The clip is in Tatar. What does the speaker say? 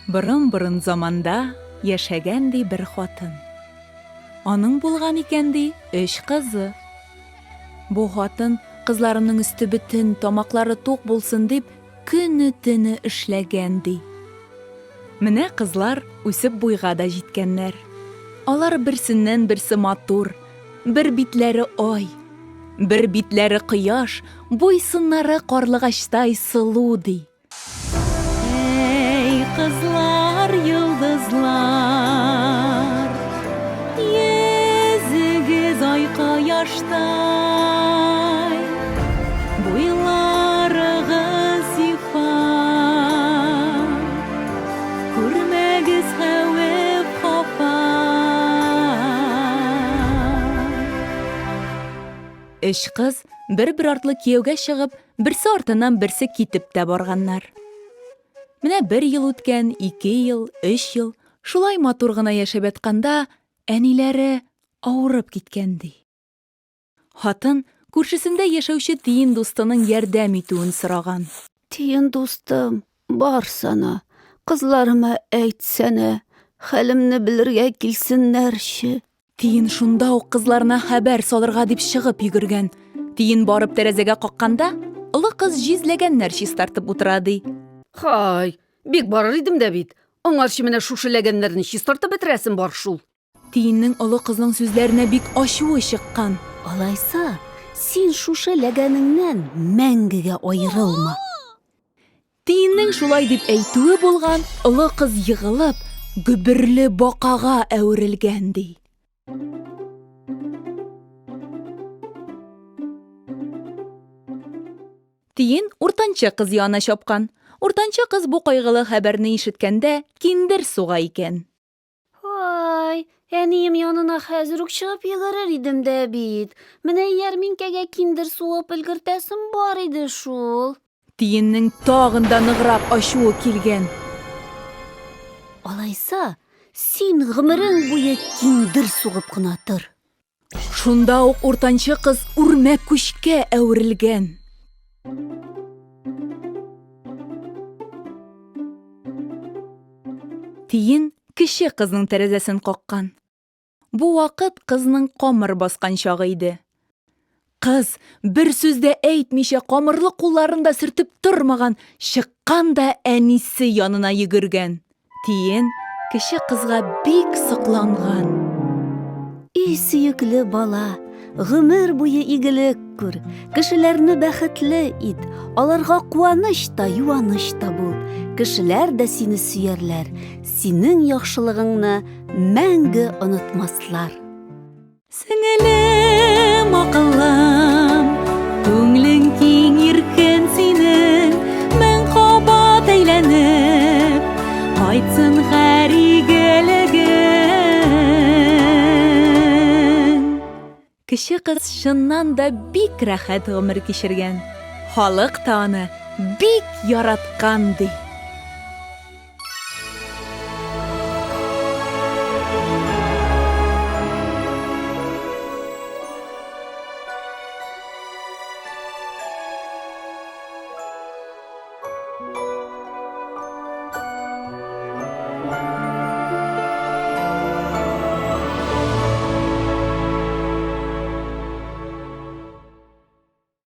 Бұрын заманда яшәгән бер хатын. Аның булган икән 3 кызы. Бу хатын кызларының үсте бөтен, тамаклары тук булсын дип, көне-төне эшләгән ди. Менә кызлар үсеп буйга да җиткәннәр. Алар берсеннән берсе матур, бер битләре ай, бер битләре кояш, буйсыннары карлыгачтай сылу ди. Эй, кызлар, йолдызлар, йөзегез ай кояштай, буйларыгыз сифа, күрмәгез хәвеф хафа. 3 кыз бер артлы кияүгә чыгып, берсе артыннан берсе китеп тә барганнар. Менә 1 ел үткән, 2 ел, 3 ел, шулай матур гына яшәп ятканда, әниләре авырып киткән ди. Хатын күршесендә яшәүче тиен дустының ярдәм итүен сораган. Тиен дустым, барсана, кызларыма әйтсәнә, хәлемне белергә килсеннәрче. Тиен шунда ук кызларына хәбәр салырга дип чыгып йөгергән. Тиен барып тәрәзәгә какканда, олы кыз җизләгәннәр чистартып утыра ди. Хай, бик барыр идем дә бит. Аңарчы менә шушыләгәннәрне чистартып бетерәсем бар шул. Тиеннең олы кызның сүзләренә бик ачуы чыккан. Алайса, син шушыләгәнеңнән мәңгегә аерылма. Тиеннең шулай дип әйтүе булган, олы кыз егылып, гөберле бакага әверелгән ди. Тиен уртанчы кыз янына чапкан. Уртанчы кыз бу кайгылы хәбәрне ишеткәндә киндер суга икән. Хай, әнием янына хәзер үк чыгып йөгерер идем дә бит. Менә ярминкәгә киндер сугып өлгертәсем бар иде шул. Тиеннең тагын да ныграк ачуы килгән. Алайса, син гомерең буе киндер сугып кына тор. Шунда ук уртанчы кыз үрмәк күчкә әверелгән. Тиен кече кызның тәрәзәсен каккан. Бу вакыт кызның камыр баскан чагы иде. Кыз бер сүз дә әйтмичә камырлы кулларында сөртеп тормаган, чыккан да әнисе янына йөгергән. Тиен кече кызга бик сокланган. И сөекле бала, гомер буе игелек күр, кешеләрне бәхетле ит, аларга куаныч та, юаныч та бул. Кешеләр дә сине сөярләр, синең яхшылыгыңны мәңге онытмаслар. Сеңелем, акыллым, күңлең киң иркен синең, мәң кабат әйләнеп, кайтсын һәр игелегең. Кече кыз чыннан да бик рәхәт гомер кичергән. Халык та аны бик яраткан ди.